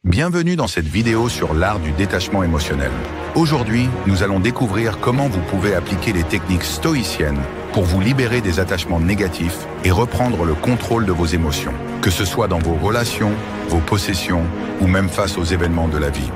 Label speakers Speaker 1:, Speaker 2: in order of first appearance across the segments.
Speaker 1: Bienvenue dans cette vidéo sur l'art du détachement émotionnel. Aujourd'hui, nous allons découvrir comment vous pouvez appliquer les techniques stoïciennes pour vous libérer des attachements négatifs et reprendre le contrôle de vos émotions, que ce soit dans vos relations, vos possessions ou même face aux événements de la vie.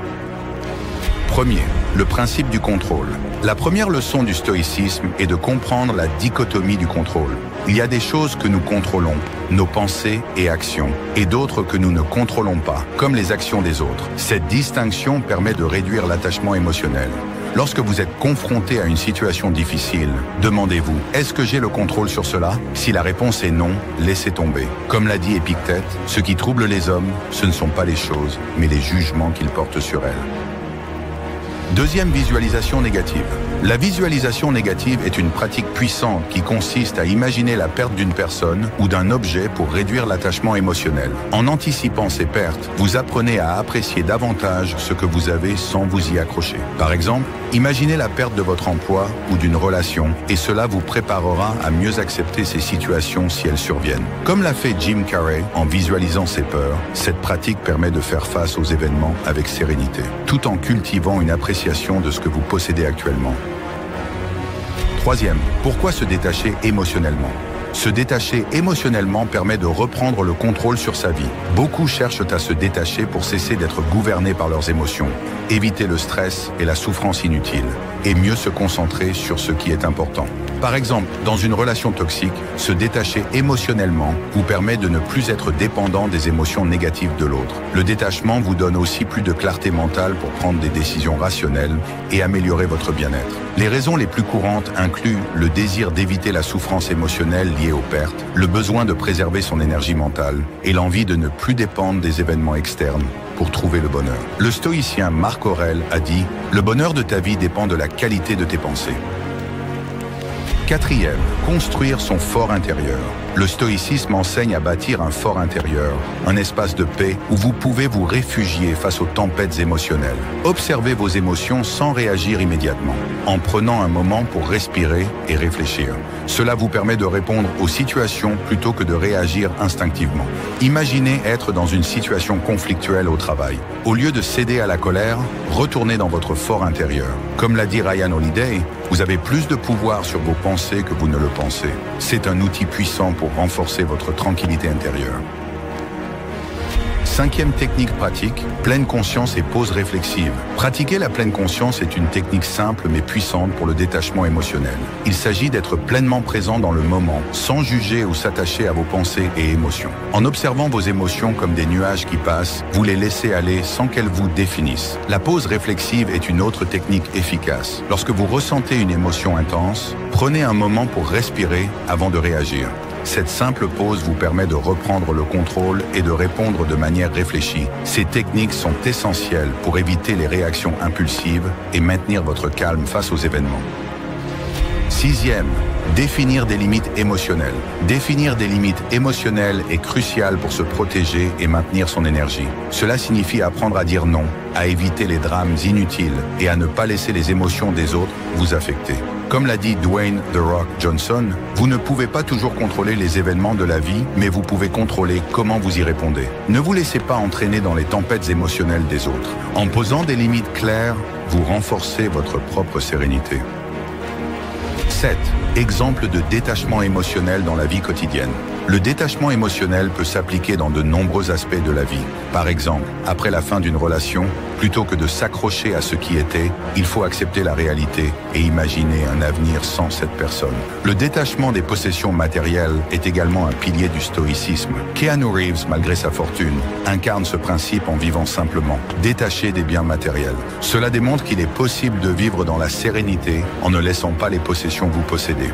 Speaker 1: Premier, le principe du contrôle. La première leçon du stoïcisme est de comprendre la dichotomie du contrôle. Il y a des choses que nous contrôlons, nos pensées et actions, et d'autres que nous ne contrôlons pas, comme les actions des autres. Cette distinction permet de réduire l'attachement émotionnel. Lorsque vous êtes confronté à une situation difficile, demandez-vous, est-ce que j'ai le contrôle sur cela? Si la réponse est non, laissez tomber. Comme l'a dit Épictète, ce qui trouble les hommes, ce ne sont pas les choses, mais les jugements qu'ils portent sur elles. Deuxième visualisation négative. La visualisation négative est une pratique puissante qui consiste à imaginer la perte d'une personne ou d'un objet pour réduire l'attachement émotionnel. En anticipant ces pertes, vous apprenez à apprécier davantage ce que vous avez sans vous y accrocher. Par exemple, imaginez la perte de votre emploi ou d'une relation et cela vous préparera à mieux accepter ces situations si elles surviennent. Comme l'a fait Jim Carrey en visualisant ses peurs, cette pratique permet de faire face aux événements avec sérénité, tout en cultivant une appréciation de ce que vous possédez actuellement. Troisième, pourquoi se détacher émotionnellement? Se détacher émotionnellement permet de reprendre le contrôle sur sa vie. Beaucoup cherchent à se détacher pour cesser d'être gouvernés par leurs émotions, éviter le stress et la souffrance inutile, et mieux se concentrer sur ce qui est important. Par exemple, dans une relation toxique, se détacher émotionnellement vous permet de ne plus être dépendant des émotions négatives de l'autre. Le détachement vous donne aussi plus de clarté mentale pour prendre des décisions rationnelles et améliorer votre bien-être. Les raisons les plus courantes incluent le désir d'éviter la souffrance émotionnelle liée aux pertes, le besoin de préserver son énergie mentale et l'envie de ne plus dépendre des événements externes pour trouver le bonheur. Le stoïcien Marc Aurèle a dit « Le bonheur de ta vie dépend de la qualité de tes pensées ». Quatrième, construire son fort intérieur. Le stoïcisme enseigne à bâtir un fort intérieur, un espace de paix où vous pouvez vous réfugier face aux tempêtes émotionnelles. Observez vos émotions sans réagir immédiatement, en prenant un moment pour respirer et réfléchir. Cela vous permet de répondre aux situations plutôt que de réagir instinctivement. Imaginez être dans une situation conflictuelle au travail. Au lieu de céder à la colère, retournez dans votre fort intérieur. Comme l'a dit Ryan Holiday, vous avez plus de pouvoir sur vos pensées que vous ne le pensez. C'est un outil puissant pour renforcer votre tranquillité intérieure. Cinquième technique pratique, pleine conscience et pause réflexive. Pratiquer la pleine conscience est une technique simple mais puissante pour le détachement émotionnel. Il s'agit d'être pleinement présent dans le moment, sans juger ou s'attacher à vos pensées et émotions. En observant vos émotions comme des nuages qui passent, vous les laissez aller sans qu'elles vous définissent. La pause réflexive est une autre technique efficace. Lorsque vous ressentez une émotion intense, prenez un moment pour respirer avant de réagir. Cette simple pause vous permet de reprendre le contrôle et de répondre de manière réfléchie. Ces techniques sont essentielles pour éviter les réactions impulsives et maintenir votre calme face aux événements. Sixième, définir des limites émotionnelles. Définir des limites émotionnelles est crucial pour se protéger et maintenir son énergie. Cela signifie apprendre à dire non, à éviter les drames inutiles et à ne pas laisser les émotions des autres vous affecter. Comme l'a dit Dwayne The Rock Johnson, vous ne pouvez pas toujours contrôler les événements de la vie, mais vous pouvez contrôler comment vous y répondez. Ne vous laissez pas entraîner dans les tempêtes émotionnelles des autres. En posant des limites claires, vous renforcez votre propre sérénité. 7. Exemple de détachement émotionnel dans la vie quotidienne. Le détachement émotionnel peut s'appliquer dans de nombreux aspects de la vie. Par exemple, après la fin d'une relation, plutôt que de s'accrocher à ce qui était, il faut accepter la réalité et imaginer un avenir sans cette personne. Le détachement des possessions matérielles est également un pilier du stoïcisme. Keanu Reeves, malgré sa fortune, incarne ce principe en vivant simplement, détaché des biens matériels. Cela démontre qu'il est possible de vivre dans la sérénité en ne laissant pas les possessions vous posséder.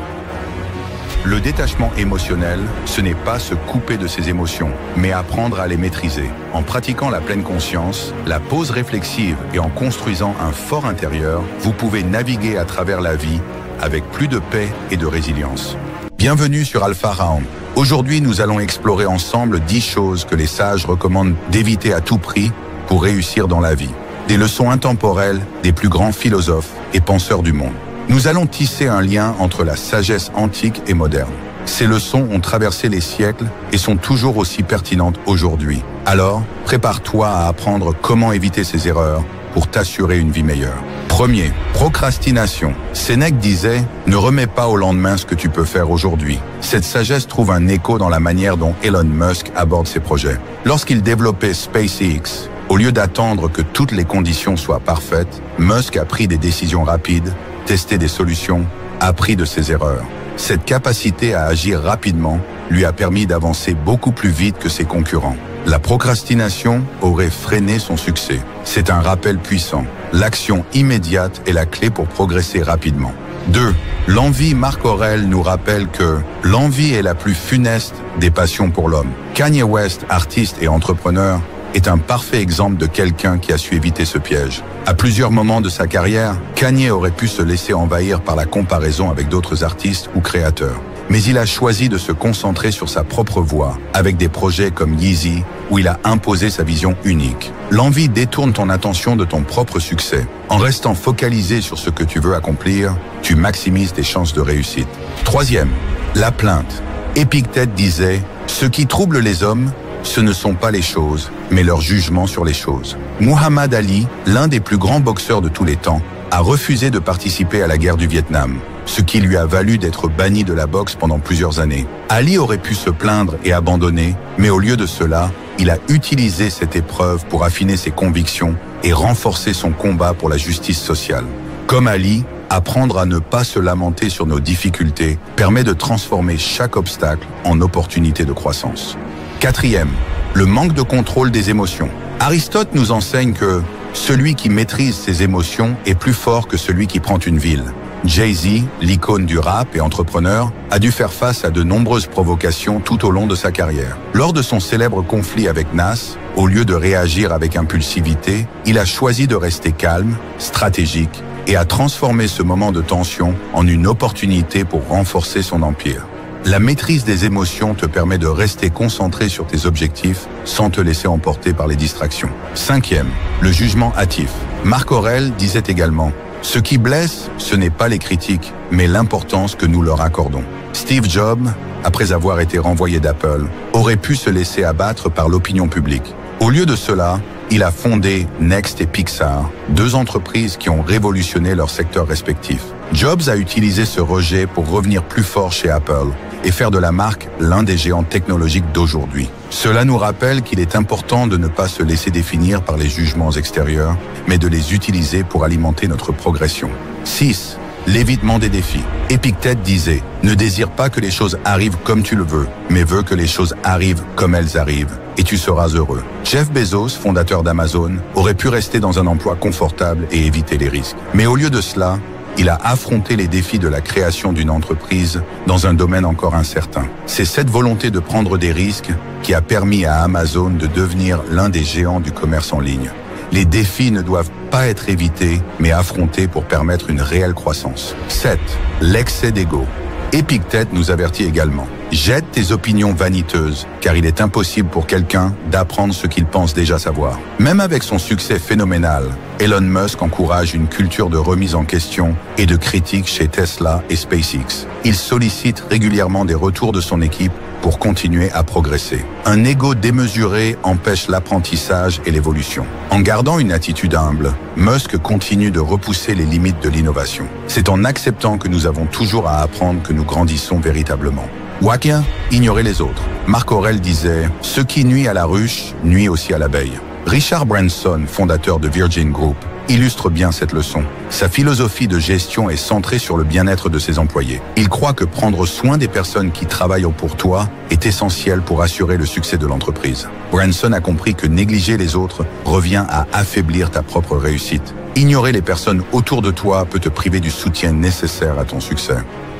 Speaker 1: Le détachement émotionnel, ce n'est pas se couper de ses émotions, mais apprendre à les maîtriser. En pratiquant la pleine conscience, la pause réflexive et en construisant un fort intérieur, vous pouvez naviguer à travers la vie avec plus de paix et de résilience. Bienvenue sur Alpha Round. Aujourd'hui, nous allons explorer ensemble 10 choses que les sages recommandent d'éviter à tout prix pour réussir dans la vie. Des leçons intemporelles des plus grands philosophes et penseurs du monde. Nous allons tisser un lien entre la sagesse antique et moderne. Ces leçons ont traversé les siècles et sont toujours aussi pertinentes aujourd'hui. Alors, prépare-toi à apprendre comment éviter ces erreurs pour t'assurer une vie meilleure. Premier, procrastination. Sénèque disait « Ne remets pas au lendemain ce que tu peux faire aujourd'hui ». Cette sagesse trouve un écho dans la manière dont Elon Musk aborde ses projets. Lorsqu'il développait SpaceX, au lieu d'attendre que toutes les conditions soient parfaites, Musk a pris des décisions rapides, testé des solutions, appris de ses erreurs. Cette capacité à agir rapidement lui a permis d'avancer beaucoup plus vite que ses concurrents. La procrastination aurait freiné son succès. C'est un rappel puissant. L'action immédiate est la clé pour progresser rapidement. 2. L'envie. Marc Aurèle nous rappelle que l'envie est la plus funeste des passions pour l'homme. Kanye West, artiste et entrepreneur, est un parfait exemple de quelqu'un qui a su éviter ce piège. À plusieurs moments de sa carrière, Kanye aurait pu se laisser envahir par la comparaison avec d'autres artistes ou créateurs. Mais il a choisi de se concentrer sur sa propre voie, avec des projets comme Yeezy, où il a imposé sa vision unique. L'envie détourne ton attention de ton propre succès. En restant focalisé sur ce que tu veux accomplir, tu maximises tes chances de réussite. Troisième, la plainte. Épictète disait « Ce qui trouble les hommes, ce ne sont pas les choses, mais leur jugement sur les choses. » Muhammad Ali, l'un des plus grands boxeurs de tous les temps, a refusé de participer à la guerre du Vietnam, ce qui lui a valu d'être banni de la boxe pendant plusieurs années. Ali aurait pu se plaindre et abandonner, mais au lieu de cela, il a utilisé cette épreuve pour affiner ses convictions et renforcer son combat pour la justice sociale. Comme Ali, apprendre à ne pas se lamenter sur nos difficultés permet de transformer chaque obstacle en opportunité de croissance. Quatrième, le manque de contrôle des émotions. Aristote nous enseigne que celui qui maîtrise ses émotions est plus fort que celui qui prend une ville. Jay-Z, l'icône du rap et entrepreneur, a dû faire face à de nombreuses provocations tout au long de sa carrière. Lors de son célèbre conflit avec Nas, au lieu de réagir avec impulsivité, il a choisi de rester calme, stratégique et a transformé ce moment de tension en une opportunité pour renforcer son empire. La maîtrise des émotions te permet de rester concentré sur tes objectifs sans te laisser emporter par les distractions. Cinquième, le jugement hâtif. Marc Aurèle disait également « Ce qui blesse, ce n'est pas les critiques, mais l'importance que nous leur accordons. » Steve Jobs, après avoir été renvoyé d'Apple, aurait pu se laisser abattre par l'opinion publique. Au lieu de cela, il a fondé Next et Pixar, deux entreprises qui ont révolutionné leurs secteurs respectifs. Jobs a utilisé ce rejet pour revenir plus fort chez Apple et faire de la marque l'un des géants technologiques d'aujourd'hui. Cela nous rappelle qu'il est important de ne pas se laisser définir par les jugements extérieurs, mais de les utiliser pour alimenter notre progression. 6. L'évitement des défis. Épictète disait « Ne désire pas que les choses arrivent comme tu le veux, mais veux que les choses arrivent comme elles arrivent, et tu seras heureux. » Jeff Bezos, fondateur d'Amazon, aurait pu rester dans un emploi confortable et éviter les risques. Mais au lieu de cela, il a affronté les défis de la création d'une entreprise dans un domaine encore incertain. C'est cette volonté de prendre des risques qui a permis à Amazon de devenir l'un des géants du commerce en ligne. Les défis ne doivent pas être évités, mais affrontés pour permettre une réelle croissance. 7. L'excès d'ego. Épictète nous avertit également. Jette tes opinions vaniteuses, car il est impossible pour quelqu'un d'apprendre ce qu'il pense déjà savoir. Même avec son succès phénoménal, Elon Musk encourage une culture de remise en question et de critique chez Tesla et SpaceX. Il sollicite régulièrement des retours de son équipe pour continuer à progresser. Un ego démesuré empêche l'apprentissage et l'évolution. En gardant une attitude humble, Musk continue de repousser les limites de l'innovation. C'est en acceptant que nous avons toujours à apprendre que nous grandissons véritablement. Waquien, ignorer les autres. Marc Aurèle disait « Ce qui nuit à la ruche, nuit aussi à l'abeille ». Richard Branson, fondateur de Virgin Group, illustre bien cette leçon. Sa philosophie de gestion est centrée sur le bien-être de ses employés. Il croit que prendre soin des personnes qui travaillent pour toi est essentiel pour assurer le succès de l'entreprise. Branson a compris que négliger les autres revient à affaiblir ta propre réussite. Ignorer les personnes autour de toi peut te priver du soutien nécessaire à ton succès.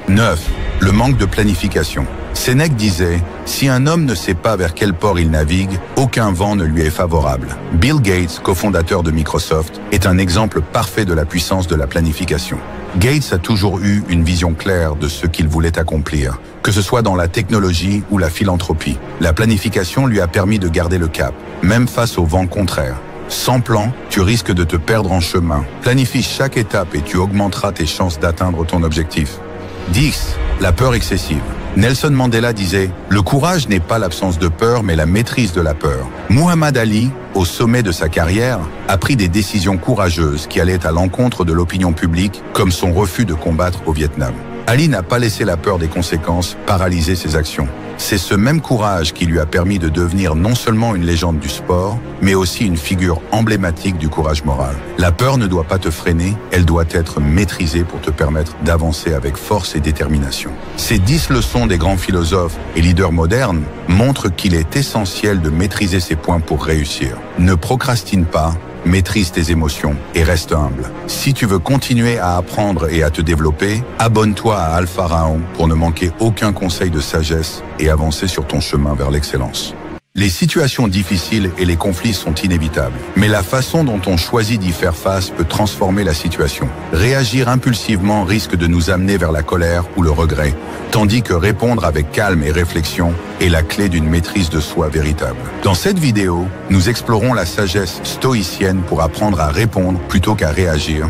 Speaker 1: 9. Le manque de planification. Sénèque disait « Si un homme ne sait pas vers quel port il navigue, aucun vent ne lui est favorable. » Bill Gates, cofondateur de Microsoft, est un exemple parfait de la puissance de la planification. Gates a toujours eu une vision claire de ce qu'il voulait accomplir, que ce soit dans la technologie ou la philanthropie. La planification lui a permis de garder le cap, même face au vent contraire. Sans plan, tu risques de te perdre en chemin. Planifie chaque étape et tu augmenteras tes chances d'atteindre ton objectif. 10. la peur excessive. Nelson Mandela disait « Le courage n'est pas l'absence de peur, mais la maîtrise de la peur ». Muhammad Ali, au sommet de sa carrière, a pris des décisions courageuses qui allaient à l'encontre de l'opinion publique, comme son refus de combattre au Vietnam. Ali n'a pas laissé la peur des conséquences paralyser ses actions. C'est ce même courage qui lui a permis de devenir non seulement une légende du sport, mais aussi une figure emblématique du courage moral. La peur ne doit pas te freiner, elle doit être maîtrisée pour te permettre d'avancer avec force et détermination. Ces 10 leçons des grands philosophes et leaders modernes montrent qu'il est essentiel de maîtriser ces points pour réussir. Ne procrastine pas, maîtrise tes émotions et reste humble. Si tu veux continuer à apprendre et à te développer, abonne-toi à Alpha Raon pour ne manquer aucun conseil de sagesse et avancer sur ton chemin vers l'excellence. Les situations difficiles et les conflits sont inévitables, mais la façon dont on choisit d'y faire face peut transformer la situation. Réagir impulsivement risque de nous amener vers la colère ou le regret, tandis que répondre avec calme et réflexion est la clé d'une maîtrise de soi véritable. Dans cette vidéo, nous explorons la sagesse stoïcienne pour apprendre à répondre plutôt qu'à réagir.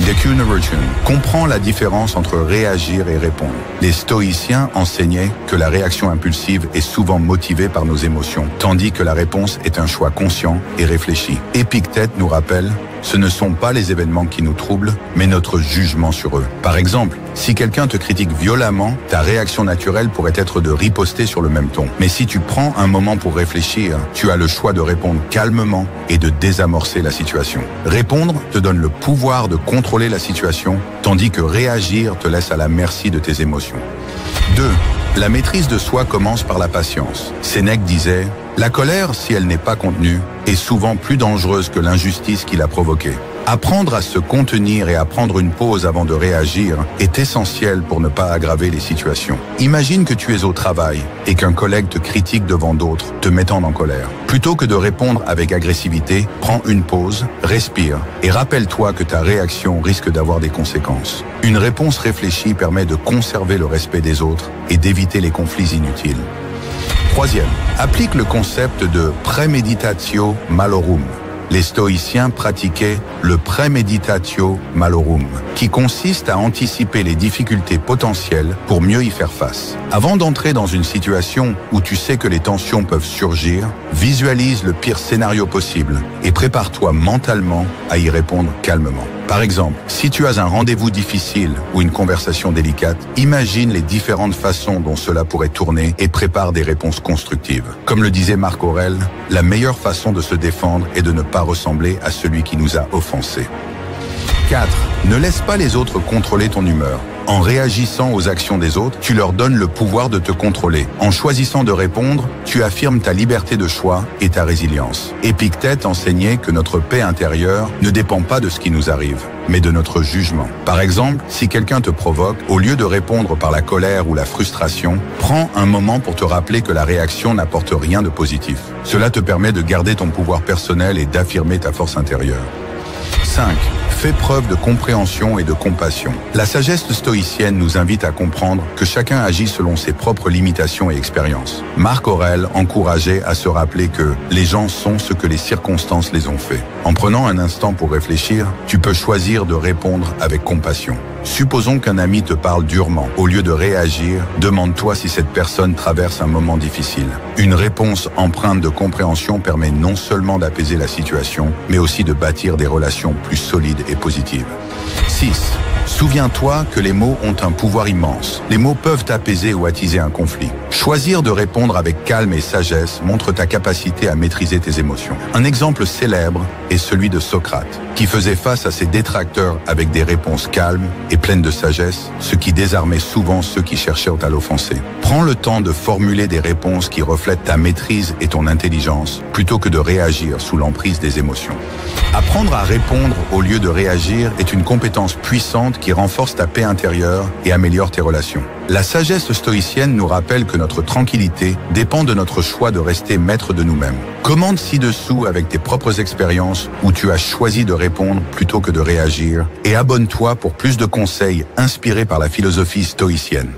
Speaker 1: Deku Nururchun comprend la différence entre réagir et répondre. Les stoïciens enseignaient que la réaction impulsive est souvent motivée par nos émotions, tandis que la réponse est un choix conscient et réfléchi. Épictète nous rappelle: ce ne sont pas les événements qui nous troublent, mais notre jugement sur eux. Par exemple, si quelqu'un te critique violemment, ta réaction naturelle pourrait être de riposter sur le même ton. Mais si tu prends un moment pour réfléchir, tu as le choix de répondre calmement et de désamorcer la situation. Répondre te donne le pouvoir de contrôler la situation, tandis que réagir te laisse à la merci de tes émotions. 2. La maîtrise de soi commence par la patience. Sénèque disait: la colère, si elle n'est pas contenue, est souvent plus dangereuse que l'injustice qui l'a provoquée. Apprendre à se contenir et à prendre une pause avant de réagir est essentiel pour ne pas aggraver les situations. Imagine que tu es au travail et qu'un collègue te critique devant d'autres, te mettant en colère. Plutôt que de répondre avec agressivité, prends une pause, respire et rappelle-toi que ta réaction risque d'avoir des conséquences. Une réponse réfléchie permet de conserver le respect des autres et d'éviter les conflits inutiles. 3. Applique le concept de premeditatio malorum. Les stoïciens pratiquaient le premeditatio malorum, qui consiste à anticiper les difficultés potentielles pour mieux y faire face. Avant d'entrer dans une situation où tu sais que les tensions peuvent surgir, visualise le pire scénario possible et prépare-toi mentalement à y répondre calmement. Par exemple, si tu as un rendez-vous difficile ou une conversation délicate, imagine les différentes façons dont cela pourrait tourner et prépare des réponses constructives. Comme le disait Marc Aurèle, la meilleure façon de se défendre est de ne pas ressembler à celui qui nous a offensés. 4. Ne laisse pas les autres contrôler ton humeur. En réagissant aux actions des autres, tu leur donnes le pouvoir de te contrôler. En choisissant de répondre, tu affirmes ta liberté de choix et ta résilience. Épictète enseignait que notre paix intérieure ne dépend pas de ce qui nous arrive, mais de notre jugement. Par exemple, si quelqu'un te provoque, au lieu de répondre par la colère ou la frustration, prends un moment pour te rappeler que la réaction n'apporte rien de positif. Cela te permet de garder ton pouvoir personnel et d'affirmer ta force intérieure. 5. Fais preuve de compréhension et de compassion. La sagesse stoïcienne nous invite à comprendre que chacun agit selon ses propres limitations et expériences. Marc Aurèle encourageait à se rappeler que les gens sont ce que les circonstances les ont fait. En prenant un instant pour réfléchir, tu peux choisir de répondre avec compassion. Supposons qu'un ami te parle durement. Au lieu de réagir, demande-toi si cette personne traverse un moment difficile. Une réponse empreinte de compréhension permet non seulement d'apaiser la situation, mais aussi de bâtir des relations plus solides et positives. 6. Souviens-toi que les mots ont un pouvoir immense. Les mots peuvent apaiser ou attiser un conflit. Choisir de répondre avec calme et sagesse montre ta capacité à maîtriser tes émotions. Un exemple célèbre est celui de Socrate, qui faisait face à ses détracteurs avec des réponses calmes et pleines de sagesse, ce qui désarmait souvent ceux qui cherchaient à l'offenser. Prends le temps de formuler des réponses qui reflètent ta maîtrise et ton intelligence, plutôt que de réagir sous l'emprise des émotions. Apprendre à répondre au lieu de réagir est une compétence puissante qui renforce ta paix intérieure et améliore tes relations. La sagesse stoïcienne nous rappelle que notre tranquillité dépend de notre choix de rester maître de nous-mêmes. Commente ci-dessous avec tes propres expériences où tu as choisi de répondre plutôt que de réagir et abonne-toi pour plus de conseils inspirés par la philosophie stoïcienne.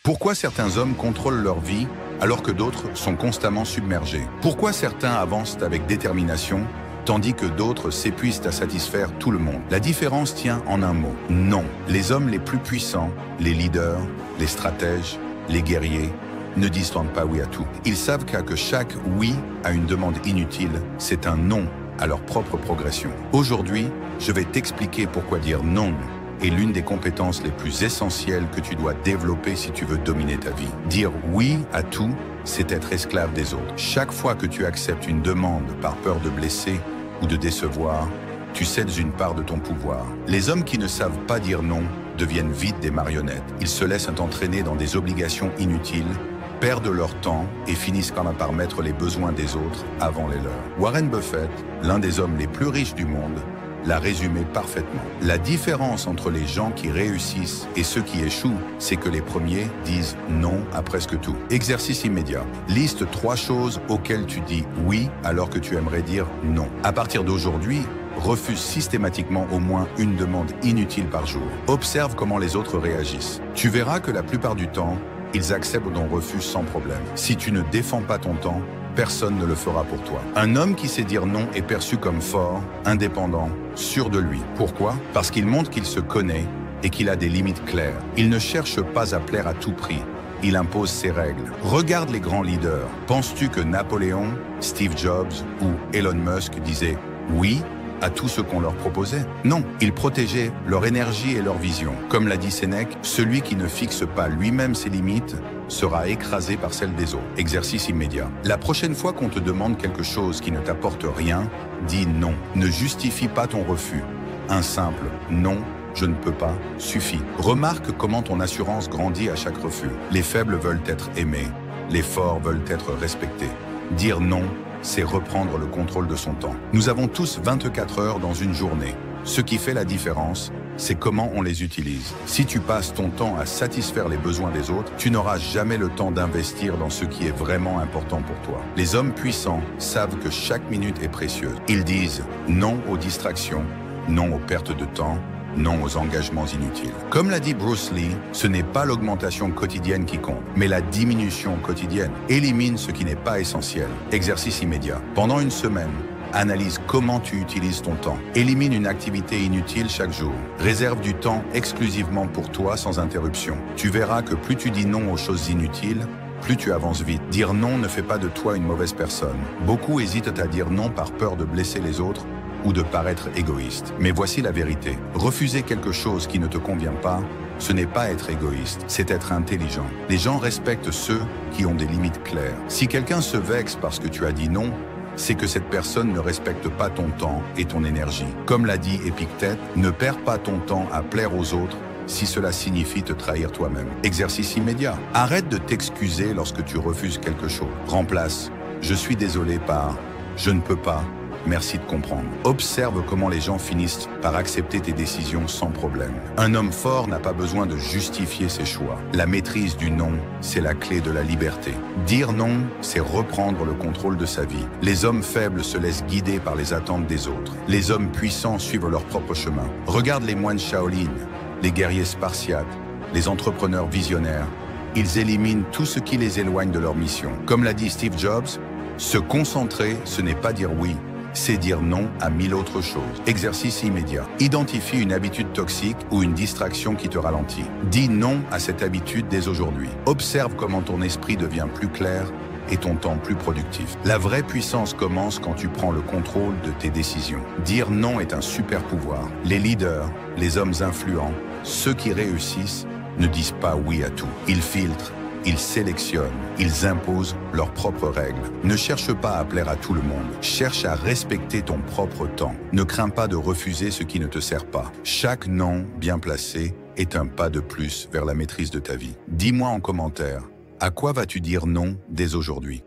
Speaker 1: Pourquoi certains hommes contrôlent leur vie alors que d'autres sont constamment submergés? Pourquoi certains avancent avec détermination tandis que d'autres s'épuisent à satisfaire tout le monde. La différence tient en un mot, non. Les hommes les plus puissants, les leaders, les stratèges, les guerriers, ne disent pas oui à tout. Ils savent que chaque oui à une demande inutile, c'est un non à leur propre progression. Aujourd'hui, je vais t'expliquer pourquoi dire non est l'une des compétences les plus essentielles que tu dois développer si tu veux dominer ta vie. Dire oui à tout, c'est être esclave des autres. Chaque fois que tu acceptes une demande par peur de blesser ou de décevoir, tu cèdes une part de ton pouvoir. Les hommes qui ne savent pas dire non deviennent vite des marionnettes. Ils se laissent entraîner dans des obligations inutiles, perdent leur temps et finissent quand même par mettre les besoins des autres avant les leurs. Warren Buffett, l'un des hommes les plus riches du monde, l'a résumé parfaitement. La différence entre les gens qui réussissent et ceux qui échouent, c'est que les premiers disent non à presque tout. Exercice immédiat. Liste 3 choses auxquelles tu dis oui alors que tu aimerais dire non. À partir d'aujourd'hui, refuse systématiquement au moins une demande inutile par jour. Observe comment les autres réagissent. Tu verras que la plupart du temps, ils acceptent ton refus sans problème. Si tu ne défends pas ton temps, personne ne le fera pour toi. Un homme qui sait dire non est perçu comme fort, indépendant, sûr de lui. Pourquoi? Parce qu'il montre qu'il se connaît et qu'il a des limites claires. Il ne cherche pas à plaire à tout prix. Il impose ses règles. Regarde les grands leaders. Penses-tu que Napoléon, Steve Jobs ou Elon Musk disaient oui à tout ce qu'on leur proposait? Non, ils protégeaient leur énergie et leur vision. Comme l'a dit Sénèque, celui qui ne fixe pas lui-même ses limites sera écrasé par celles des autres. Exercice immédiat. La prochaine fois qu'on te demande quelque chose qui ne t'apporte rien, dis non. Ne justifie pas ton refus. Un simple non, je ne peux pas, suffit. Remarque comment ton assurance grandit à chaque refus. Les faibles veulent être aimés, les forts veulent être respectés. Dire non, c'est reprendre le contrôle de son temps. Nous avons tous 24 heures dans une journée. Ce qui fait la différence, c'est comment on les utilise. Si tu passes ton temps à satisfaire les besoins des autres, tu n'auras jamais le temps d'investir dans ce qui est vraiment important pour toi. Les hommes puissants savent que chaque minute est précieuse. Ils disent non aux distractions, non aux pertes de temps, non aux engagements inutiles. Comme l'a dit Bruce Lee, ce n'est pas l'augmentation quotidienne qui compte, mais la diminution quotidienne. Élimine ce qui n'est pas essentiel. Exercice immédiat. Pendant une semaine, analyse comment tu utilises ton temps. Élimine une activité inutile chaque jour. Réserve du temps exclusivement pour toi sans interruption. Tu verras que plus tu dis non aux choses inutiles, plus tu avances vite. Dire non ne fait pas de toi une mauvaise personne. Beaucoup hésitent à dire non par peur de blesser les autres ou de paraître égoïste. Mais voici la vérité. Refuser quelque chose qui ne te convient pas, ce n'est pas être égoïste, c'est être intelligent. Les gens respectent ceux qui ont des limites claires. Si quelqu'un se vexe parce que tu as dit non, c'est que cette personne ne respecte pas ton temps et ton énergie. Comme l'a dit Épictète, ne perds pas ton temps à plaire aux autres si cela signifie te trahir toi-même. Exercice immédiat. Arrête de t'excuser lorsque tu refuses quelque chose. Remplace « je suis désolé » par « je ne peux pas ». Merci de comprendre. Observe comment les gens finissent par accepter tes décisions sans problème. Un homme fort n'a pas besoin de justifier ses choix. La maîtrise du non, c'est la clé de la liberté. Dire non, c'est reprendre le contrôle de sa vie. Les hommes faibles se laissent guider par les attentes des autres. Les hommes puissants suivent leur propre chemin. Regarde les moines Shaolin, les guerriers spartiates, les entrepreneurs visionnaires. Ils éliminent tout ce qui les éloigne de leur mission. Comme l'a dit Steve Jobs, se concentrer, ce n'est pas dire oui, c'est dire non à 1000 autres choses. Exercice immédiat. Identifie une habitude toxique ou une distraction qui te ralentit. Dis non à cette habitude dès aujourd'hui. Observe comment ton esprit devient plus clair et ton temps plus productif. La vraie puissance commence quand tu prends le contrôle de tes décisions. Dire non est un super pouvoir. Les leaders, les hommes influents, ceux qui réussissent, ne disent pas oui à tout. Ils filtrent, ils sélectionnent, ils imposent leurs propres règles. Ne cherche pas à plaire à tout le monde. Cherche à respecter ton propre temps. Ne crains pas de refuser ce qui ne te sert pas. Chaque non bien placé est un pas de plus vers la maîtrise de ta vie. Dis-moi en commentaire, à quoi vas-tu dire non dès aujourd'hui?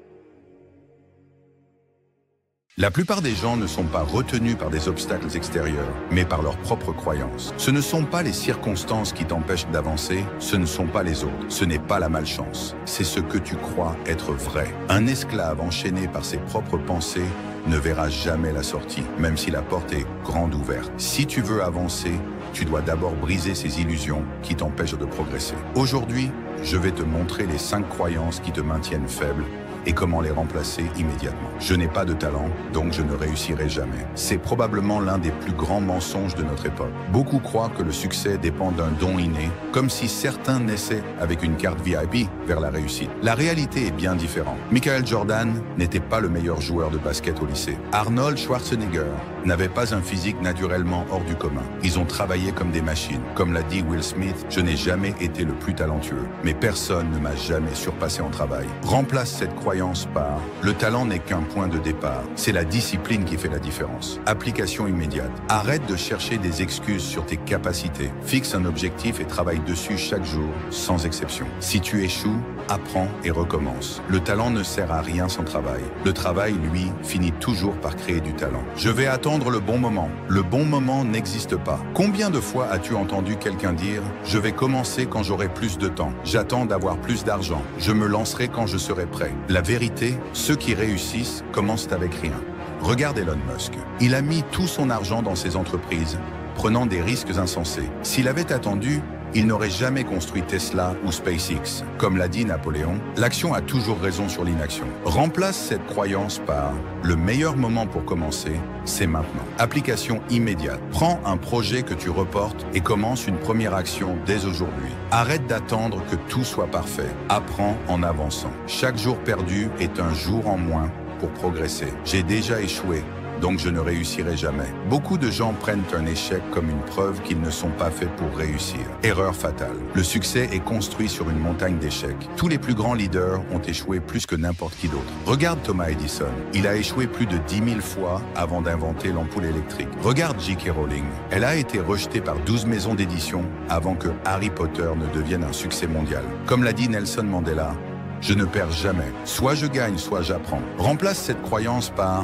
Speaker 1: La plupart des gens ne sont pas retenus par des obstacles extérieurs, mais par leurs propres croyances. Ce ne sont pas les circonstances qui t'empêchent d'avancer, ce ne sont pas les autres, ce n'est pas la malchance, c'est ce que tu crois être vrai. Un esclave enchaîné par ses propres pensées ne verra jamais la sortie, même si la porte est grande ouverte. Si tu veux avancer, tu dois d'abord briser ces illusions qui t'empêchent de progresser. Aujourd'hui, je vais te montrer les 5 croyances qui te maintiennent faible et comment les remplacer immédiatement. Je n'ai pas de talent, donc je ne réussirai jamais. C'est probablement l'un des plus grands mensonges de notre époque. Beaucoup croient que le succès dépend d'un don inné, comme si certains naissaient avec une carte VIP vers la réussite. La réalité est bien différente. Michael Jordan n'était pas le meilleur joueur de basket au lycée. Arnold Schwarzenegger n'avait pas un physique naturellement hors du commun. Ils ont travaillé comme des machines. Comme l'a dit Will Smith, je n'ai jamais été le plus talentueux, mais personne ne m'a jamais surpassé en travail. Remplace cette croyance par « le talent n'est qu'un point de départ, c'est la discipline qui fait la différence ». Application immédiate. Arrête de chercher des excuses sur tes capacités. Fixe un objectif et travaille dessus chaque jour, sans exception. Si tu échoues, apprends et recommence. Le talent ne sert à rien sans travail. Le travail, lui, finit toujours par créer du talent. Je vais attendre le bon moment. Le bon moment n'existe pas. Combien de fois as-tu entendu quelqu'un dire « Je vais commencer quand j'aurai plus de temps. J'attends d'avoir plus d'argent. Je me lancerai quand je serai prêt. » La vérité, ceux qui réussissent commencent avec rien. Regarde Elon Musk. Il a mis tout son argent dans ses entreprises, prenant des risques insensés. S'il avait attendu, il n'aurait jamais construit Tesla ou SpaceX. Comme l'a dit Napoléon, l'action a toujours raison sur l'inaction. Remplace cette croyance par « le meilleur moment pour commencer, c'est maintenant ». Application immédiate. Prends un projet que tu reportes et commence une première action dès aujourd'hui. Arrête d'attendre que tout soit parfait. Apprends en avançant. Chaque jour perdu est un jour en moins pour progresser. J'ai déjà échoué, donc je ne réussirai jamais. Beaucoup de gens prennent un échec comme une preuve qu'ils ne sont pas faits pour réussir. Erreur fatale. Le succès est construit sur une montagne d'échecs. Tous les plus grands leaders ont échoué plus que n'importe qui d'autre. Regarde Thomas Edison. Il a échoué plus de 10 000 fois avant d'inventer l'ampoule électrique. Regarde J.K. Rowling. Elle a été rejetée par 12 maisons d'édition avant que Harry Potter ne devienne un succès mondial. Comme l'a dit Nelson Mandela, je ne perds jamais. Soit je gagne, soit j'apprends. Remplace cette croyance par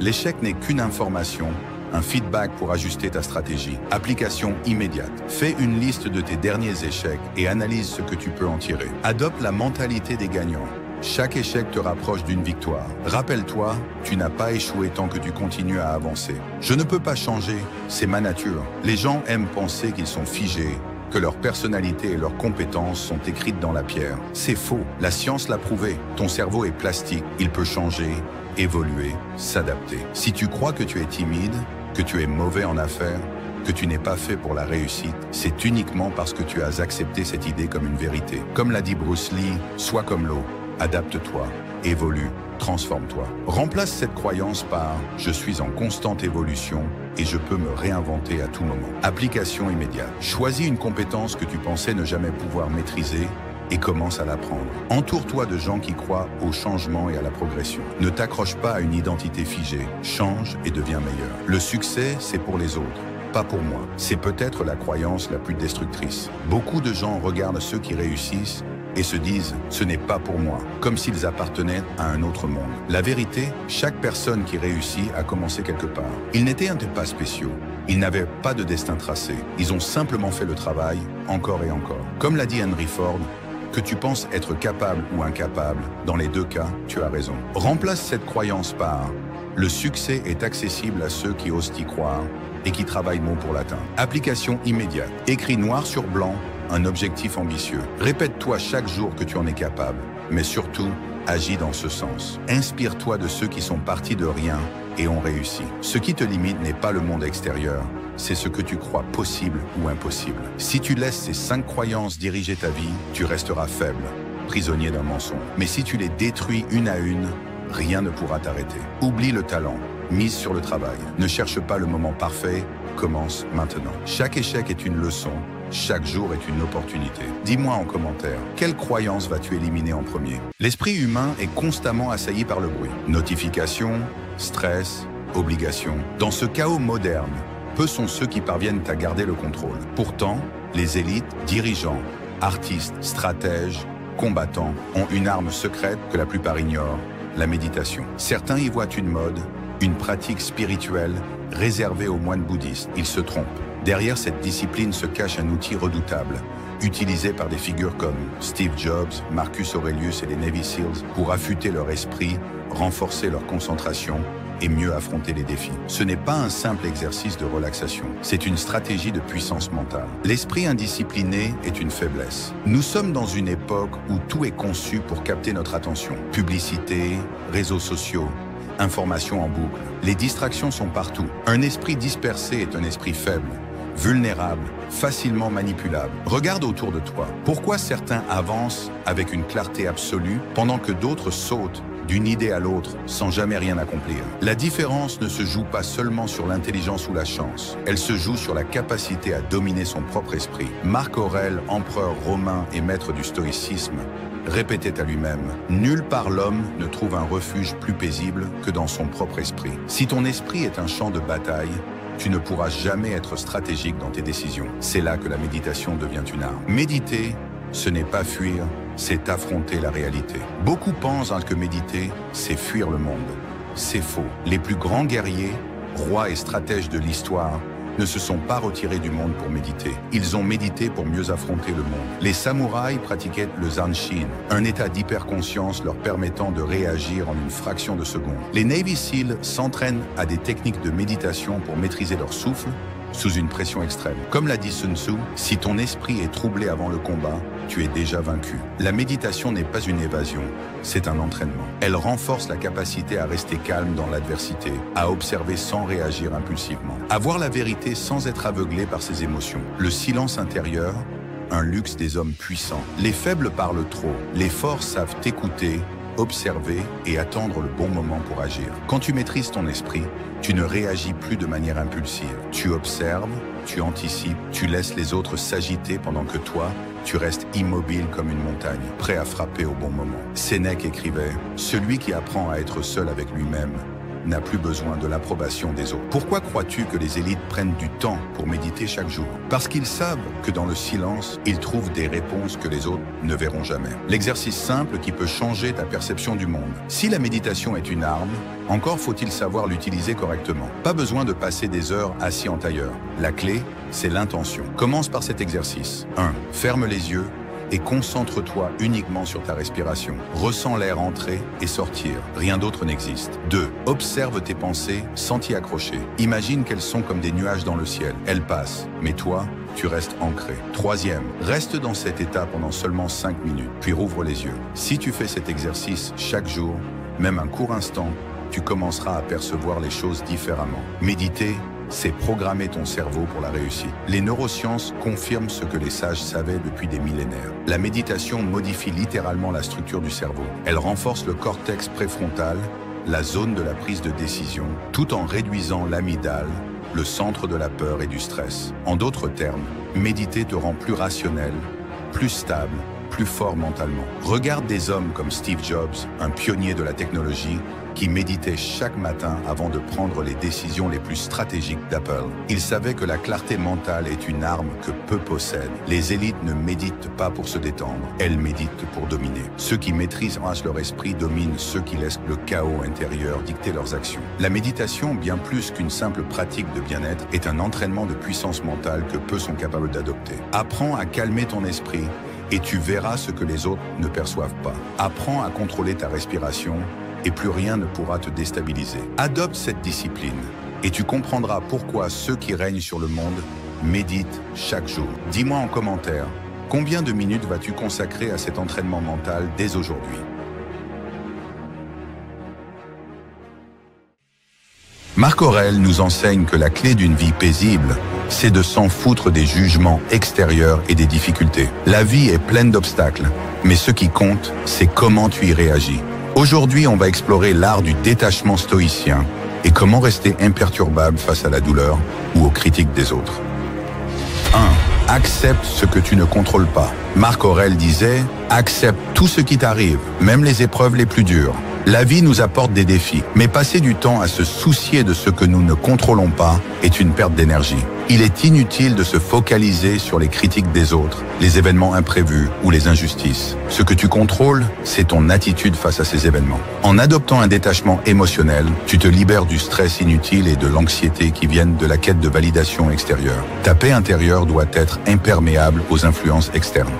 Speaker 1: l'échec n'est qu'une information, un feedback pour ajuster ta stratégie. Application immédiate. Fais une liste de tes derniers échecs et analyse ce que tu peux en tirer. Adopte la mentalité des gagnants. Chaque échec te rapproche d'une victoire. Rappelle-toi, tu n'as pas échoué tant que tu continues à avancer. Je ne peux pas changer, c'est ma nature. Les gens aiment penser qu'ils sont figés, que leur personnalité et leurs compétences sont écrites dans la pierre. C'est faux, la science l'a prouvé. Ton cerveau est plastique, il peut changer, évoluer, s'adapter. Si tu crois que tu es timide, que tu es mauvais en affaires, que tu n'es pas fait pour la réussite, c'est uniquement parce que tu as accepté cette idée comme une vérité. Comme l'a dit Bruce Lee, sois comme l'eau, adapte-toi, évolue, transforme-toi. Remplace cette croyance par « je suis en constante évolution et je peux me réinventer à tout moment ». Application immédiate. Choisis une compétence que tu pensais ne jamais pouvoir maîtriser et commence à l'apprendre. Entoure-toi de gens qui croient au changement et à la progression. Ne t'accroche pas à une identité figée. Change et deviens meilleur. Le succès, c'est pour les autres, pas pour moi. C'est peut-être la croyance la plus destructrice. Beaucoup de gens regardent ceux qui réussissent et se disent « ce n'est pas pour moi », comme s'ils appartenaient à un autre monde. La vérité, chaque personne qui réussit a commencé quelque part. Ils n'étaient pas spéciaux. Ils n'avaient pas de destin tracé. Ils ont simplement fait le travail, encore et encore. Comme l'a dit Henry Ford, que tu penses être capable ou incapable, dans les deux cas, tu as raison. Remplace cette croyance par « le succès est accessible à ceux qui osent y croire et qui travaillent mot pour l'atteindre ». Application immédiate. Écris noir sur blanc un objectif ambitieux. Répète-toi chaque jour que tu en es capable, mais surtout, agis dans ce sens. Inspire-toi de ceux qui sont partis de rien et ont réussi. Ce qui te limite n'est pas le monde extérieur, c'est ce que tu crois possible ou impossible. Si tu laisses ces 5 croyances diriger ta vie, tu resteras faible, prisonnier d'un mensonge. Mais si tu les détruis une à une, rien ne pourra t'arrêter. Oublie le talent, mise sur le travail. Ne cherche pas le moment parfait, commence maintenant. Chaque échec est une leçon, chaque jour est une opportunité. Dis-moi en commentaire, quelle croyance vas-tu éliminer en premier? L'esprit humain est constamment assailli par le bruit. Notifications, stress, obligations. Dans ce chaos moderne, peu sont ceux qui parviennent à garder le contrôle. Pourtant, les élites, dirigeants, artistes, stratèges, combattants ont une arme secrète que la plupart ignorent, la méditation. Certains y voient une mode, une pratique spirituelle réservée aux moines bouddhistes. Ils se trompent. Derrière cette discipline se cache un outil redoutable, utilisé par des figures comme Steve Jobs, Marcus Aurelius et les Navy Seals pour affûter leur esprit, renforcer leur concentration et mieux affronter les défis. Ce n'est pas un simple exercice de relaxation, c'est une stratégie de puissance mentale. L'esprit indiscipliné est une faiblesse. Nous sommes dans une époque où tout est conçu pour capter notre attention. Publicité, réseaux sociaux, informations en boucle. Les distractions sont partout. Un esprit dispersé est un esprit faible, vulnérable, facilement manipulable. Regarde autour de toi. Pourquoi certains avancent avec une clarté absolue pendant que d'autres sautent d'une idée à l'autre sans jamais rien accomplir? La différence ne se joue pas seulement sur l'intelligence ou la chance, elle se joue sur la capacité à dominer son propre esprit. Marc Aurèle, empereur romain et maître du stoïcisme, répétait à lui-même « Nulle part l'homme ne trouve un refuge plus paisible que dans son propre esprit ». Si ton esprit est un champ de bataille, tu ne pourras jamais être stratégique dans tes décisions. C'est là que la méditation devient une arme. Méditer, ce n'est pas fuir, c'est affronter la réalité. Beaucoup pensent que méditer, c'est fuir le monde. C'est faux. Les plus grands guerriers, rois et stratèges de l'histoire, ne se sont pas retirés du monde pour méditer. Ils ont médité pour mieux affronter le monde. Les samouraïs pratiquaient le Zanshin, un état d'hyperconscience leur permettant de réagir en une fraction de seconde. Les Navy Seals s'entraînent à des techniques de méditation pour maîtriser leur souffle sous une pression extrême. Comme l'a dit Sun Tzu, si ton esprit est troublé avant le combat, tu es déjà vaincu. La méditation n'est pas une évasion, c'est un entraînement. Elle renforce la capacité à rester calme dans l'adversité, à observer sans réagir impulsivement, à voir la vérité sans être aveuglé par ses émotions. Le silence intérieur, un luxe des hommes puissants. Les faibles parlent trop, les forts savent écouter, observer et attendre le bon moment pour agir. Quand tu maîtrises ton esprit, tu ne réagis plus de manière impulsive. Tu observes, tu anticipes, tu laisses les autres s'agiter pendant que toi, tu restes immobile comme une montagne, prêt à frapper au bon moment. Sénèque écrivait « Celui qui apprend à être seul avec lui-même n'a plus besoin de l'approbation des autres. » Pourquoi crois-tu que les élites prennent du temps pour méditer chaque jour? Parce qu'ils savent que dans le silence, ils trouvent des réponses que les autres ne verront jamais. L'exercice simple qui peut changer ta perception du monde. Si la méditation est une arme, encore faut-il savoir l'utiliser correctement. Pas besoin de passer des heures assis en tailleur. La clé, c'est l'intention. Commence par cet exercice. 1. Ferme les yeux et concentre-toi uniquement sur ta respiration. Ressens l'air entrer et sortir. Rien d'autre n'existe. 2. Observe tes pensées sans t'y accrocher. Imagine qu'elles sont comme des nuages dans le ciel. Elles passent, mais toi, tu restes ancré. 3e, reste dans cet état pendant seulement 5 minutes, puis rouvre les yeux. Si tu fais cet exercice chaque jour, même un court instant, tu commenceras à percevoir les choses différemment. Méditer, c'est programmer ton cerveau pour la réussite. Les neurosciences confirment ce que les sages savaient depuis des millénaires. La méditation modifie littéralement la structure du cerveau. Elle renforce le cortex préfrontal, la zone de la prise de décision, tout en réduisant l'amygdale, le centre de la peur et du stress. En d'autres termes, méditer te rend plus rationnel, plus stable, plus fort mentalement. Regarde des hommes comme Steve Jobs, un pionnier de la technologie, qui méditait chaque matin avant de prendre les décisions les plus stratégiques d'Apple. Il savait que la clarté mentale est une arme que peu possèdent. Les élites ne méditent pas pour se détendre, elles méditent pour dominer. Ceux qui maîtrisent leur esprit dominent ceux qui laissent le chaos intérieur dicter leurs actions. La méditation, bien plus qu'une simple pratique de bien-être, est un entraînement de puissance mentale que peu sont capables d'adopter. Apprends à calmer ton esprit et tu verras ce que les autres ne perçoivent pas. Apprends à contrôler ta respiration et plus rien ne pourra te déstabiliser. Adopte cette discipline et tu comprendras pourquoi ceux qui règnent sur le monde méditent chaque jour. Dis-moi en commentaire, combien de minutes vas-tu consacrer à cet entraînement mental dès aujourd'hui? Marc Aurèle nous enseigne que la clé d'une vie paisible, c'est de s'en foutre des jugements extérieurs et des difficultés. La vie est pleine d'obstacles, mais ce qui compte, c'est comment tu y réagis. Aujourd'hui, on va explorer l'art du détachement stoïcien et comment rester imperturbable face à la douleur ou aux critiques des autres. 1. Accepte ce que tu ne contrôles pas. Marc Aurèle disait « Accepte tout ce qui t'arrive, même les épreuves les plus dures. » La vie nous apporte des défis, mais passer du temps à se soucier de ce que nous ne contrôlons pas est une perte d'énergie. Il est inutile de se focaliser sur les critiques des autres, les événements imprévus ou les injustices. Ce que tu contrôles, c'est ton attitude face à ces événements. En adoptant un détachement émotionnel, tu te libères du stress inutile et de l'anxiété qui viennent de la quête de validation extérieure. Ta paix intérieure doit être imperméable aux influences externes.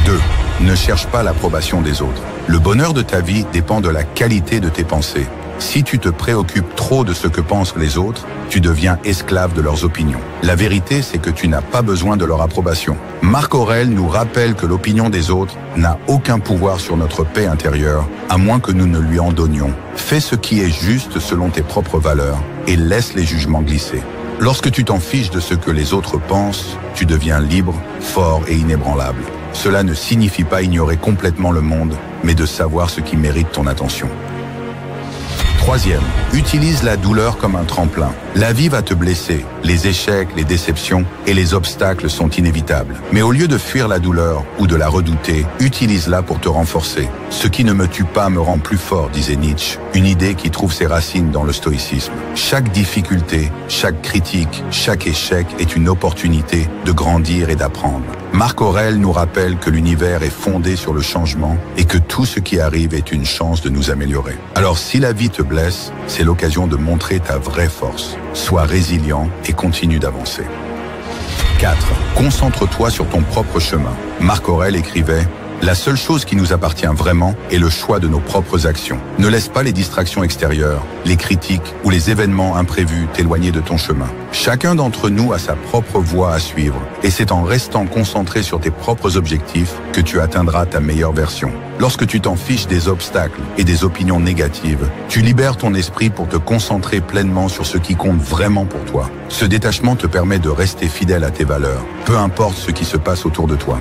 Speaker 1: 2. Ne cherche pas l'approbation des autres. Le bonheur de ta vie dépend de la qualité de tes pensées. Si tu te préoccupes trop de ce que pensent les autres, tu deviens esclave de leurs opinions. La vérité, c'est que tu n'as pas besoin de leur approbation. Marc Aurèle nous rappelle que l'opinion des autres n'a aucun pouvoir sur notre paix intérieure, à moins que nous ne lui en donnions. Fais ce qui est juste selon tes propres valeurs et laisse les jugements glisser. Lorsque tu t'en fiches de ce que les autres pensent, tu deviens libre, fort et inébranlable. Cela ne signifie pas ignorer complètement le monde, mais de savoir ce qui mérite ton attention. Troisième, utilise la douleur comme un tremplin. La vie va te blesser. Les échecs, les déceptions et les obstacles sont inévitables. Mais au lieu de fuir la douleur ou de la redouter, utilise-la pour te renforcer. Ce qui ne me tue pas me rend plus fort, disait Nietzsche. Une idée qui trouve ses racines dans le stoïcisme. Chaque difficulté, chaque critique, chaque échec est une opportunité de grandir et d'apprendre. Marc Aurèle nous rappelle que l'univers est fondé sur le changement et que tout ce qui arrive est une chance de nous améliorer. Alors si la vie te blesse, c'est l'occasion de montrer ta vraie force. Sois résilient et continue d'avancer. 4. Concentre-toi sur ton propre chemin. Marc Aurèle écrivait « La seule chose qui nous appartient vraiment est le choix de nos propres actions. Ne laisse pas les distractions extérieures, les critiques ou les événements imprévus t'éloigner de ton chemin. Chacun d'entre nous a sa propre voie à suivre et c'est en restant concentré sur tes propres objectifs que tu atteindras ta meilleure version. Lorsque tu t'en fiches des obstacles et des opinions négatives, tu libères ton esprit pour te concentrer pleinement sur ce qui compte vraiment pour toi. Ce détachement te permet de rester fidèle à tes valeurs, peu importe ce qui se passe autour de toi.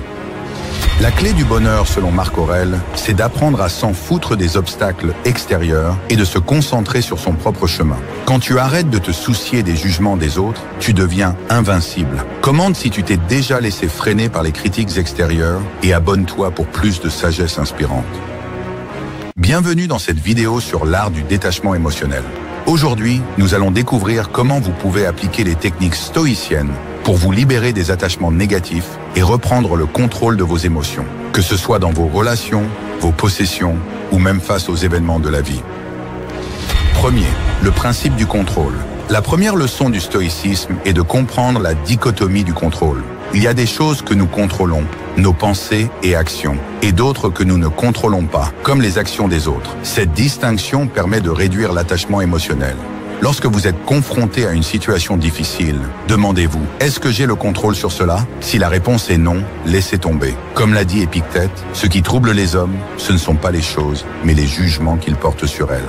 Speaker 1: La clé du bonheur, selon Marc Aurèle, c'est d'apprendre à s'en foutre des obstacles extérieurs et de se concentrer sur son propre chemin. Quand tu arrêtes de te soucier des jugements des autres, tu deviens invincible. Commande si tu t'es déjà laissé freiner par les critiques extérieures et abonne-toi pour plus de sagesse inspirante. Bienvenue dans cette vidéo sur l'art du détachement émotionnel. Aujourd'hui, nous allons découvrir comment vous pouvez appliquer les techniques stoïciennes pour vous libérer des attachements négatifs et reprendre le contrôle de vos émotions, que ce soit dans vos relations, vos possessions ou même face aux événements de la vie. Premier, le principe du contrôle. La première leçon du stoïcisme est de comprendre la dichotomie du contrôle. Il y a des choses que nous contrôlons, nos pensées et actions, et d'autres que nous ne contrôlons pas, comme les actions des autres. Cette distinction permet de réduire l'attachement émotionnel. Lorsque vous êtes confronté à une situation difficile, demandez-vous, est-ce que j'ai le contrôle sur cela? Si la réponse est non, laissez tomber. Comme l'a dit Épictète, ce qui trouble les hommes, ce ne sont pas les choses, mais les jugements qu'ils portent sur elles.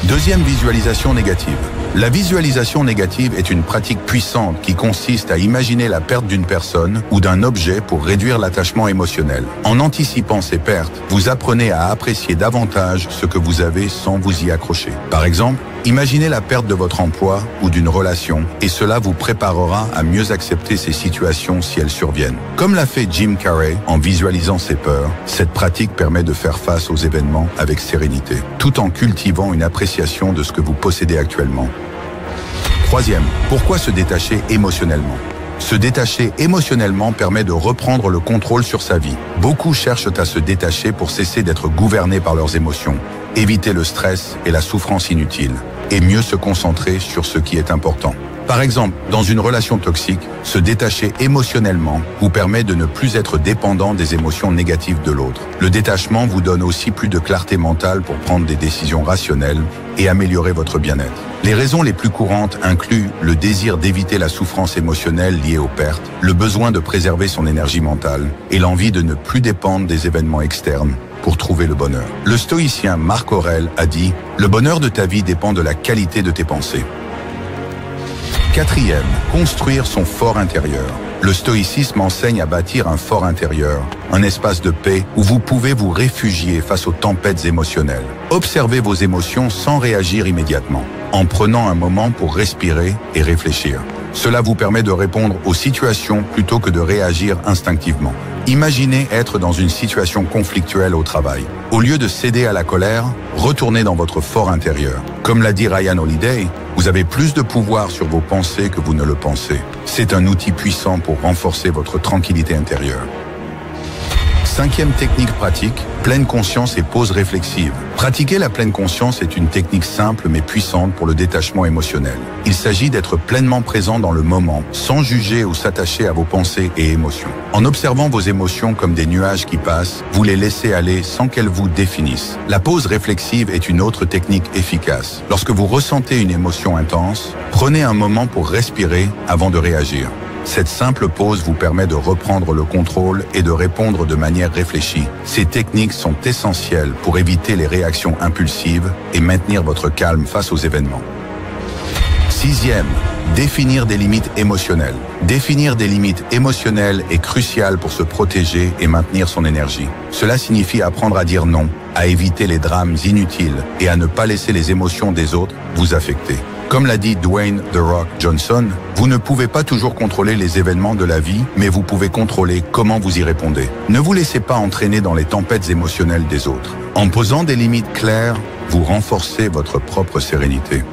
Speaker 1: Deuxième visualisation négative. La visualisation négative est une pratique puissante qui consiste à imaginer la perte d'une personne ou d'un objet pour réduire l'attachement émotionnel. En anticipant ces pertes, vous apprenez à apprécier davantage ce que vous avez sans vous y accrocher. Par exemple, imaginez la perte de votre emploi ou d'une relation et cela vous préparera à mieux accepter ces situations si elles surviennent. Comme l'a fait Jim Carrey en visualisant ses peurs, cette pratique permet de faire face aux événements avec sérénité, tout en cultivant une appréciation de ce que vous possédez actuellement. Troisième, pourquoi se détacher émotionnellement? Se détacher émotionnellement permet de reprendre le contrôle sur sa vie. Beaucoup cherchent à se détacher pour cesser d'être gouvernés par leurs émotions, éviter le stress et la souffrance inutile, et mieux se concentrer sur ce qui est important. Par exemple, dans une relation toxique, se détacher émotionnellement vous permet de ne plus être dépendant des émotions négatives de l'autre. Le détachement vous donne aussi plus de clarté mentale pour prendre des décisions rationnelles et améliorer votre bien-être. Les raisons les plus courantes incluent le désir d'éviter la souffrance émotionnelle liée aux pertes, le besoin de préserver son énergie mentale et l'envie de ne plus dépendre des événements externes pour trouver le bonheur. Le stoïcien Marc Aurèle a dit « Le bonheur de ta vie dépend de la qualité de tes pensées ». Quatrième, construire son fort intérieur. Le stoïcisme enseigne à bâtir un fort intérieur, un espace de paix où vous pouvez vous réfugier face aux tempêtes émotionnelles. Observez vos émotions sans réagir immédiatement, en prenant un moment pour respirer et réfléchir. Cela vous permet de répondre aux situations plutôt que de réagir instinctivement. Imaginez être dans une situation conflictuelle au travail. Au lieu de céder à la colère, retournez dans votre fort intérieur. Comme l'a dit Ryan Holiday, vous avez plus de pouvoir sur vos pensées que vous ne le pensez. C'est un outil puissant pour renforcer votre tranquillité intérieure. 5e technique pratique, pleine conscience et pause réflexive. Pratiquer la pleine conscience est une technique simple mais puissante pour le détachement émotionnel. Il s'agit d'être pleinement présent dans le moment, sans juger ou s'attacher à vos pensées et émotions. En observant vos émotions comme des nuages qui passent, vous les laissez aller sans qu'elles vous définissent. La pause réflexive est une autre technique efficace. Lorsque vous ressentez une émotion intense, prenez un moment pour respirer avant de réagir. Cette simple pause vous permet de reprendre le contrôle et de répondre de manière réfléchie. Ces techniques sont essentielles pour éviter les réactions impulsives et maintenir votre calme face aux événements. 6e, définir des limites émotionnelles. Définir des limites émotionnelles est crucial pour se protéger et maintenir son énergie. Cela signifie apprendre à dire non, à éviter les drames inutiles et à ne pas laisser les émotions des autres vous affecter. Comme l'a dit Dwayne The Rock Johnson, vous ne pouvez pas toujours contrôler les événements de la vie, mais vous pouvez contrôler comment vous y répondez. Ne vous laissez pas entraîner dans les tempêtes émotionnelles des autres. En posant des limites claires, vous renforcez votre propre sérénité.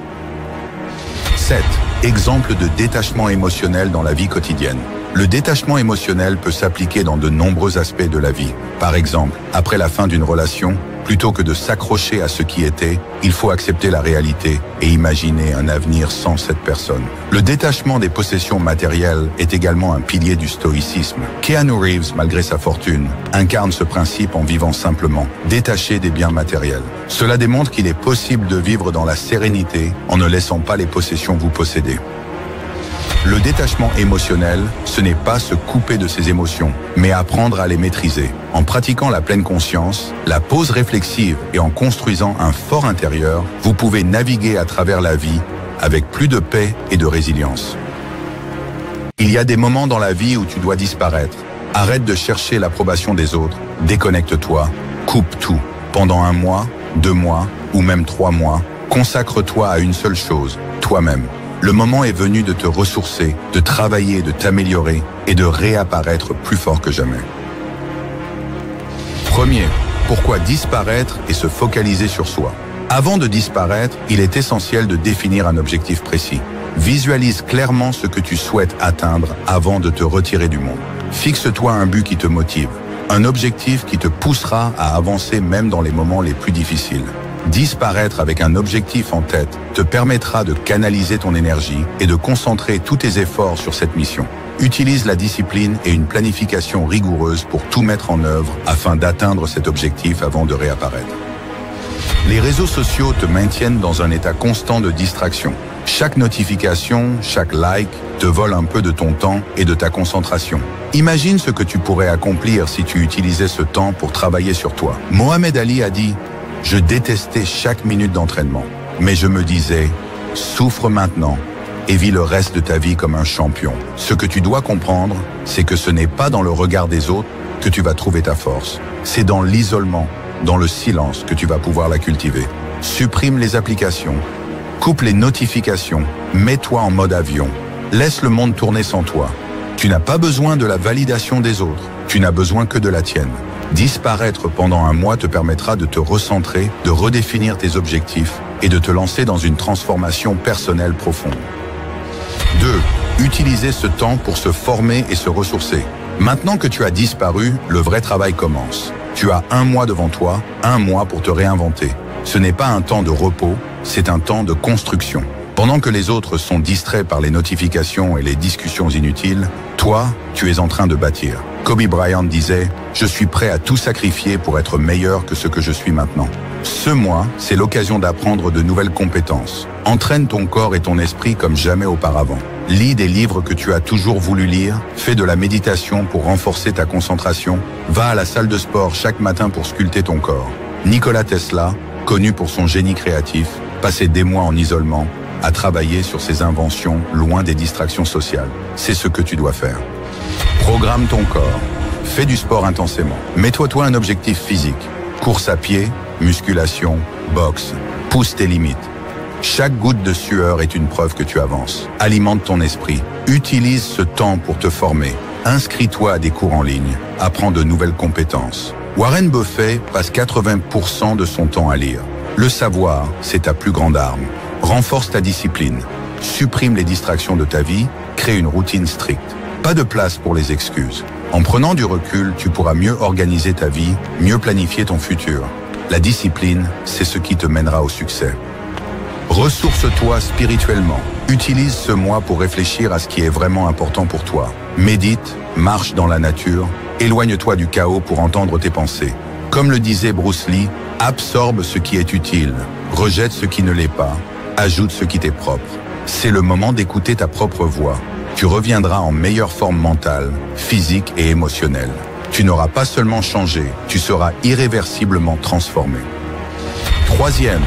Speaker 1: 7. Exemple de détachement émotionnel dans la vie quotidienne. Le détachement émotionnel peut s'appliquer dans de nombreux aspects de la vie. Par exemple, après la fin d'une relation, plutôt que de s'accrocher à ce qui était, il faut accepter la réalité et imaginer un avenir sans cette personne. Le détachement des possessions matérielles est également un pilier du stoïcisme. Keanu Reeves, malgré sa fortune, incarne ce principe en vivant simplement, détaché des biens matériels. Cela démontre qu'il est possible de vivre dans la sérénité en ne laissant pas les possessions vous posséder. Le détachement émotionnel, ce n'est pas se couper de ses émotions, mais apprendre à les maîtriser. En pratiquant la pleine conscience, la pause réflexive et en construisant un fort intérieur, vous pouvez naviguer à travers la vie avec plus de paix et de résilience. Il y a des moments dans la vie où tu dois disparaître. Arrête de chercher l'approbation des autres, déconnecte-toi, coupe tout. Pendant 1 mois, 2 mois ou même 3 mois, consacre-toi à une seule chose, toi-même. Le moment est venu de te ressourcer, de travailler, de t'améliorer et de réapparaître plus fort que jamais. Premier, pourquoi disparaître et se focaliser sur soi? Avant de disparaître, il est essentiel de définir un objectif précis. Visualise clairement ce que tu souhaites atteindre avant de te retirer du monde. Fixe-toi un but qui te motive, un objectif qui te poussera à avancer même dans les moments les plus difficiles. Disparaître avec un objectif en tête te permettra de canaliser ton énergie et de concentrer tous tes efforts sur cette mission. Utilise la discipline et une planification rigoureuse pour tout mettre en œuvre afin d'atteindre cet objectif avant de réapparaître. Les réseaux sociaux te maintiennent dans un état constant de distraction. Chaque notification, chaque like te vole un peu de ton temps et de ta concentration. Imagine ce que tu pourrais accomplir si tu utilisais ce temps pour travailler sur toi. Mohamed Ali a dit: je détestais chaque minute d'entraînement, mais je me disais, souffre maintenant et vis le reste de ta vie comme un champion. Ce que tu dois comprendre, c'est que ce n'est pas dans le regard des autres que tu vas trouver ta force. C'est dans l'isolement, dans le silence que tu vas pouvoir la cultiver. Supprime les applications, coupe les notifications, mets-toi en mode avion. Laisse le monde tourner sans toi. Tu n'as pas besoin de la validation des autres, tu n'as besoin que de la tienne. Disparaître pendant 1 mois te permettra de te recentrer, de redéfinir tes objectifs et de te lancer dans une transformation personnelle profonde. 2. Utiliser ce temps pour se former et se ressourcer. Maintenant que tu as disparu, le vrai travail commence. Tu as 1 mois devant toi, 1 mois pour te réinventer. Ce n'est pas un temps de repos, c'est un temps de construction. Pendant que les autres sont distraits par les notifications et les discussions inutiles, toi, tu es en train de bâtir. Kobe Bryant disait « Je suis prêt à tout sacrifier pour être meilleur que ce que je suis maintenant ». Ce mois, c'est l'occasion d'apprendre de nouvelles compétences. Entraîne ton corps et ton esprit comme jamais auparavant. Lis des livres que tu as toujours voulu lire, fais de la méditation pour renforcer ta concentration, va à la salle de sport chaque matin pour sculpter ton corps. Nikola Tesla, connu pour son génie créatif, passait des mois en isolement, à travailler sur ses inventions loin des distractions sociales. C'est ce que tu dois faire. Programme ton corps. Fais du sport intensément. Mets-toi un objectif physique. Course à pied, musculation, boxe. Pousse tes limites. Chaque goutte de sueur est une preuve que tu avances. Alimente ton esprit. Utilise ce temps pour te former. Inscris-toi à des cours en ligne. Apprends de nouvelles compétences. Warren Buffett passe 80% de son temps à lire. Le savoir, c'est ta plus grande arme. Renforce ta discipline. Supprime les distractions de ta vie. Crée une routine stricte. Pas de place pour les excuses. En prenant du recul, tu pourras mieux organiser ta vie, mieux planifier ton futur. La discipline, c'est ce qui te mènera au succès. Ressource-toi spirituellement. Utilise ce mois pour réfléchir à ce qui est vraiment important pour toi. Médite, marche dans la nature, éloigne-toi du chaos pour entendre tes pensées. Comme le disait Bruce Lee, absorbe ce qui est utile, rejette ce qui ne l'est pas, ajoute ce qui t'est propre. C'est le moment d'écouter ta propre voix. Tu reviendras en meilleure forme mentale, physique et émotionnelle. Tu n'auras pas seulement changé, tu seras irréversiblement transformé. Troisième,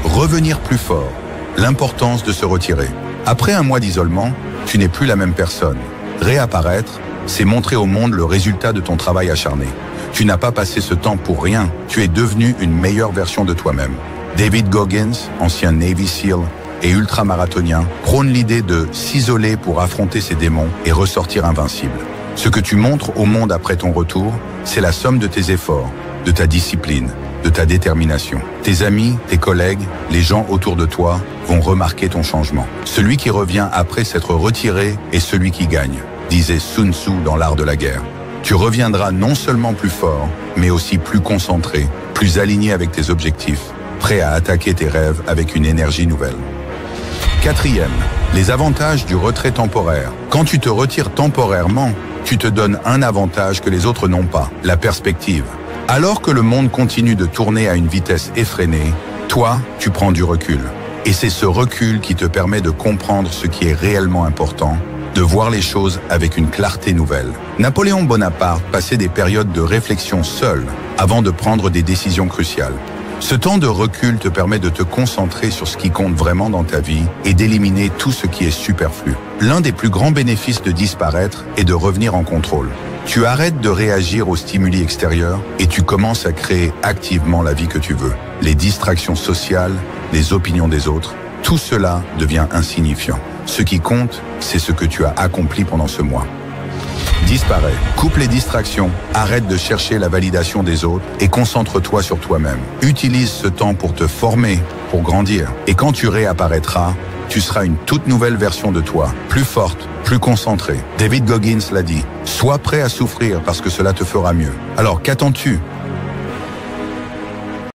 Speaker 1: revenir plus fort. L'importance de se retirer. Après un mois d'isolement, tu n'es plus la même personne. Réapparaître, c'est montrer au monde le résultat de ton travail acharné. Tu n'as pas passé ce temps pour rien, tu es devenu une meilleure version de toi-même. David Goggins, ancien Navy SEAL et ultramarathonien, prône l'idée de s'isoler pour affronter ses démons et ressortir invincible. Ce que tu montres au monde après ton retour, c'est la somme de tes efforts, de ta discipline, de ta détermination. Tes amis, tes collègues, les gens autour de toi vont remarquer ton changement. Celui qui revient après s'être retiré est celui qui gagne, disait Sun Tzu dans l'art de la guerre. Tu reviendras non seulement plus fort, mais aussi plus concentré, plus aligné avec tes objectifs, prêt à attaquer tes rêves avec une énergie nouvelle. Quatrième, les avantages du retrait temporaire. Quand tu te retires temporairement, tu te donnes un avantage que les autres n'ont pas, la perspective. Alors que le monde continue de tourner à une vitesse effrénée, toi, tu prends du recul. Et c'est ce recul qui te permet de comprendre ce qui est réellement important, de voir les choses avec une clarté nouvelle. Napoléon Bonaparte passait des périodes de réflexion seul avant de prendre des décisions cruciales. Ce temps de recul te permet de te concentrer sur ce qui compte vraiment dans ta vie et d'éliminer tout ce qui est superflu. L'un des plus grands bénéfices de disparaître est de revenir en contrôle. Tu arrêtes de réagir aux stimuli extérieurs et tu commences à créer activement la vie que tu veux. Les distractions sociales, les opinions des autres, tout cela devient insignifiant. Ce qui compte, c'est ce que tu as accompli pendant ce mois. Disparais, coupe les distractions, arrête de chercher la validation des autres et concentre-toi sur toi-même. Utilise ce temps pour te former, pour grandir. Et quand tu réapparaîtras, tu seras une toute nouvelle version de toi, plus forte, plus concentrée. David Goggins l'a dit, sois prêt à souffrir parce que cela te fera mieux. Alors qu'attends-tu?